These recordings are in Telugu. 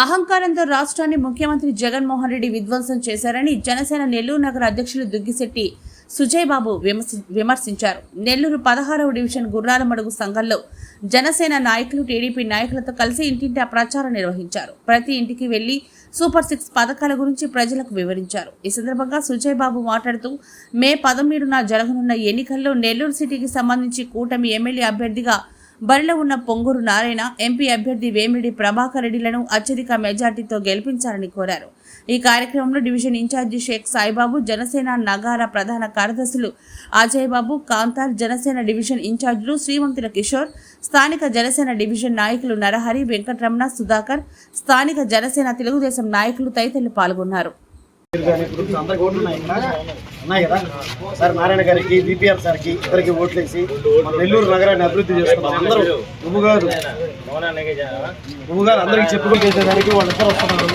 అహంకారంతో రాష్ట్రాన్ని ముఖ్యమంత్రి జగన్మోహన్ రెడ్డి విధ్వంసం చేశారని జనసేన నెల్లూరు నగర అధ్యక్షులు దుగ్గిశెట్టి సుజయ్ బాబు విమర్శించారు. నెల్లూరు 16వ డివిజన్ గుర్రాలమడుగు సంఘంలో జనసేన నాయకులు టీడీపీ నాయకులతో కలిసి ఇంటింటా ప్రచారం నిర్వహించారు. ప్రతి ఇంటికి వెళ్లి సూపర్ 6 పథకాల గురించి ప్రజలకు వివరించారు. ఈ సందర్భంగా సుజయ్ బాబు మాట్లాడుతూ మే 17న జరగనున్న ఎన్నికల్లో నెల్లూరు సిటీకి సంబంధించి కూటమి ఎమ్మెల్యే అభ్యర్థిగా బరిలో ఉన్న పొంగూరు నారాయణ, ఎంపీ అభ్యర్థి వేమిరెడ్డి ప్రభాకర్ రెడ్డిలను అత్యధిక మెజార్టీతో గెలిపించాలని కోరారు. ఈ కార్యక్రమంలో డివిజన్ ఇన్ఛార్జి షేక్ సాయిబాబు, జనసేన నగార ప్రధాన కార్యదర్శులు అజయ్ బాబు, కాంతార్, జనసేన డివిజన్ ఇన్ఛార్జీలు శ్రీమంతుల కిషోర్, స్థానిక జనసేన డివిజన్ నాయకులు నరహరి, వెంకటరమణ, సుధాకర్, స్థానిక జనసేన తెలుగుదేశం నాయకులు తదితరులు పాల్గొన్నారు. సార్ నారాయణ గారికి, బీపీఆర్ సార్కి ఇద్దరికి ఓట్లేసి నెల్లూరు నగరాన్ని అభివృద్ధి చేసుకున్నాం. అందరూ నువ్వు గారు అందరికీ చెప్పుకుంటూ చేసేదానికి వాళ్ళిద్దరు వస్తున్నారు.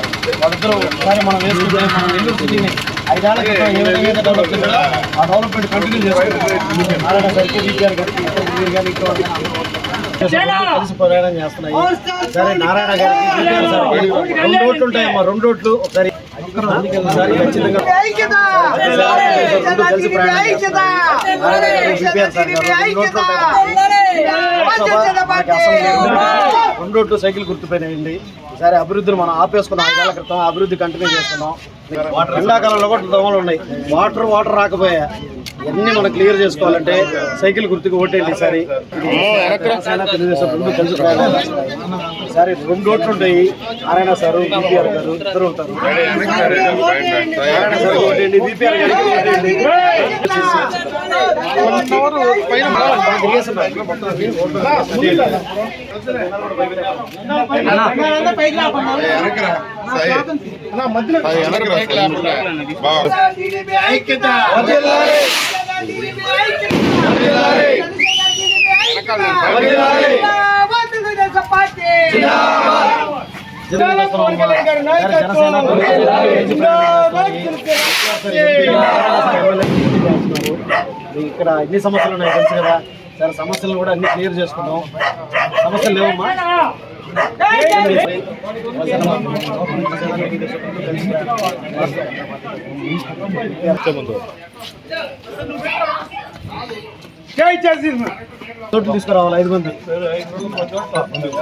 వాళ్ళిద్దరూ ఒకసారి మనం వేసుకుంటే మన నెల్లూరు సిటీని 5 ఏళ్ల క్రితం ఏ విధంగా డెవలప్ చేయాలో ఆ డెవలప్మెంట్ కంటిన్యూ చేసుకుంటాం. నారాయణ గారికి, బీపీఆర్ గారికి కలిసి ప్రయాణం చేస్తున్నాయి. సరే నారాయణ గారికి, బీపీఆర్ సార్కి 2 ఓట్లు ఉంటాయమ్మా, 2 ఓట్లు ఒకసారి ఖచ్చితంగా కలిసి ప్రయాణం రెండు రోడ్లు సైకిల్ గుర్తుపోయినాయండి. ఈసారి అభివృద్ధిని మనం ఆపేసుకున్నాం. 5 ఏళ్ల క్రితం అభివృద్ధి కంటిన్యూ చేస్తున్నాం. ఎండాకాలంలో కూడా దోమలు ఉన్నాయి. వాటర్ రాకపోయా ఇవన్నీ మనం క్లియర్ చేసుకోవాలంటే సైకిల్ గుర్తుకు ఓటేయండి. ఈసారి తెలుగుదేశం 2 కలిసి ప్రయాణం. ఈసారి 2 ఓట్లు ఉంటాయి. నారాయణ సారు, బీపీఆర్ గారు ఇద్దరు ఉంటారు. నారాయణ సార్ ఓటేయండి, బీపీఆర్ గారికి ఓటేయండి. ఇక్కడ ఎన్ని సమస్యలు ఉన్నాయి తెలుసు కదా సార్. సమస్యలను కూడా అన్ని క్లియర్ చేసుకున్నాం. సమస్యలు లేవమ్మా. కోట్లు తీసుకురావాలి. 5 మంది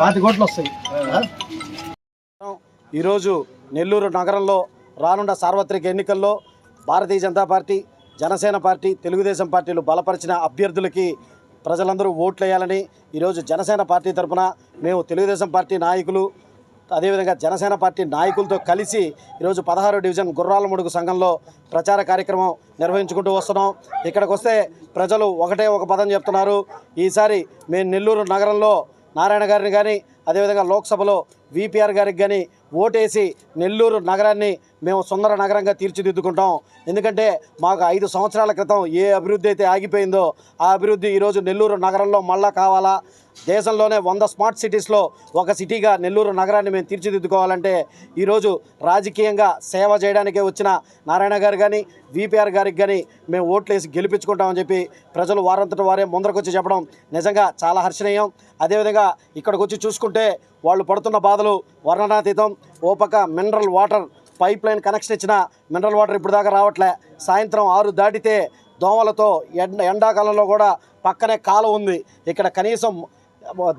5 కోట్లు వస్తాయి. ఈరోజు నెల్లూరు నగరంలో రానున్న సార్వత్రిక ఎన్నికల్లో భారతీయ జనతా పార్టీ, జనసేన పార్టీ, తెలుగుదేశం పార్టీలు బలపరిచిన అభ్యర్థులకి ప్రజలందరూ ఓట్లు వేయాలని ఈరోజు జనసేన పార్టీ తరఫున మేము తెలుగుదేశం పార్టీ నాయకులు, అదేవిధంగా జనసేన పార్టీ నాయకులతో కలిసి ఈరోజు 16వ డివిజన్ గుర్రాలమడుగు సంఘంలో ప్రచార కార్యక్రమం నిర్వహించుకుంటూ వస్తున్నాం. ఇక్కడికి వస్తే ప్రజలు ఒక పదం చెప్తున్నారు. ఈసారి మేము నెల్లూరు నగరంలో నారాయణ గారిని కానీ, అదేవిధంగా లోక్సభలో వీపీఆర్ గారికి కానీ ఓటేసి నెల్లూరు నగరాన్ని మేము సుందర నగరంగా తీర్చిదిద్దుకుంటాం. ఎందుకంటే మాకు 5 సంవత్సరాల క్రితం ఏ అభివృద్ధి అయితే ఆగిపోయిందో ఆ అభివృద్ధి ఈరోజు నెల్లూరు నగరంలో మళ్ళా కావాలా. దేశంలోనే 100 స్మార్ట్ సిటీస్లో ఒక సిటీగా నెల్లూరు నగరాన్ని మేము తీర్చిదిద్దుకోవాలంటే ఈరోజు రాజకీయంగా సేవ చేయడానికే వచ్చిన నారాయణ గారు కానీ, వీపీఆర్ గారికి కానీ మేము ఓట్లేసి గెలిపించుకుంటామని చెప్పి ప్రజలు వారంతట వారే ముందరకొచ్చి చెప్పడం నిజంగా చాలా హర్షణీయం. అదేవిధంగా ఇక్కడికి వచ్చి చూసుకుంటే వాళ్ళు పడుతున్న బాధలు వర్ణనాతీతం. ఓ పక్క mineral water pipe line connection ఇచ్చిన మినరల్ వాటర్ ఇప్పుడు దాకా రావట్లే. సాయంత్రం 6 దాటితే దోమలతో ఎండాకాలంలో కూడా పక్కనే కాలువ ఉంది. ఇక్కడ కనీసం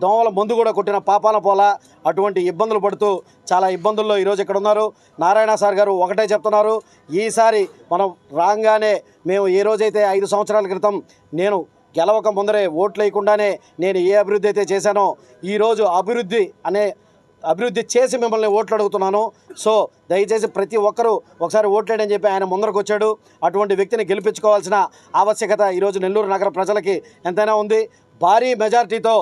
దోమల మందు కూడా కొట్టిన పాపాల పోలా. అటువంటి ఇబ్బందులు పడుతూ చాలా ఇబ్బందుల్లో ఈరోజు ఇక్కడ ఉన్నారు. నారాయణ సార్ గారు ఒకటే చెప్తున్నారు, ఈసారి మనం రాగానే మేము ఏ రోజైతే 5 సంవత్సరాల క్రితం నేను గెలవక ముందరే ఓట్లు వేయకుండానే నేను ఏ అభివృద్ధి అయితే చేశానో ఈరోజు అభివృద్ధి చేసి మిమ్మల్ని ఓట్లు అడుగుతున్నాను. సో దయచేసి ప్రతి ఒక్కరూ ఒకసారి ఓట్లేడని చెప్పి ఆయన ముందరకు వచ్చాడు. అటువంటి వ్యక్తిని గెలిపించుకోవాల్సిన ఆవశ్యకత ఈరోజు నెల్లూరు నగర ప్రజలకి ఎంతైనా ఉంది. భారీ మెజారిటీతో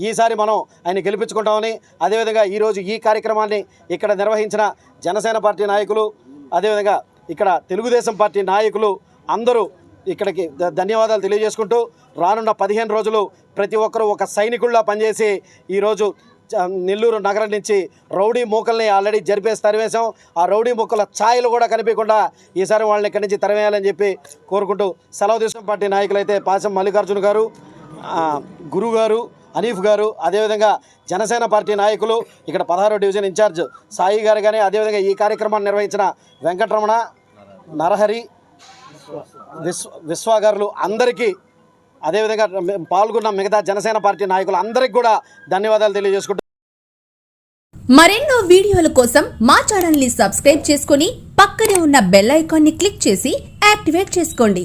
ఈసారి మనం ఆయన గెలిపించుకుంటామని, అదేవిధంగా ఈరోజు ఈ కార్యక్రమాన్ని ఇక్కడ నిర్వహించిన జనసేన పార్టీ నాయకులు, అదేవిధంగా ఇక్కడ తెలుగుదేశం పార్టీ నాయకులు అందరూ ఇక్కడికి ధన్యవాదాలు తెలియజేసుకుంటూ రానున్న 15 రోజులు ప్రతి ఒక్కరూ ఒక సైనికుల్లా పనిచేసి ఈరోజు నెల్లూరు నగరం నుంచి రౌడీ మూకల్ని ఆల్రెడీ జరిపేసి తరివేశాం. ఆ రౌడీ మూకల ఛాయలు కూడా కనిపించకుండా ఈసారి వాళ్ళని ఇక్కడి నుంచి తరివేయాలని చెప్పి కోరుకుంటూ సెలవు తీసుకున్న పార్టీ నాయకులైతే పాసం మల్లికార్జున గారు, గురువు గారు, హనీఫ్ గారు, అదేవిధంగా జనసేన పార్టీ నాయకులు, ఇక్కడ 16వ డివిజన్ ఇన్ఛార్జ్ సాయి గారు కానీ, అదేవిధంగా ఈ కార్యక్రమాన్ని నిర్వహించిన వెంకటరమణ, నరహరి, విశ్వాగారులు అందరికీ, అదేవిధంగా పాల్గొన్న మిగతా జనసేన పార్టీ నాయకులు అందరికీ కూడా ధన్యవాదాలు తెలియజేసుకుంటున్నాను. మరెన్నో వీడియోల కోసం మా ఛానల్ ని సబ్స్క్రైబ్ చేసుకుని పక్కనే ఉన్న బెల్ ఐకాన్ ని క్లిక్ చేసి యాక్టివేట్ చేసుకోండి.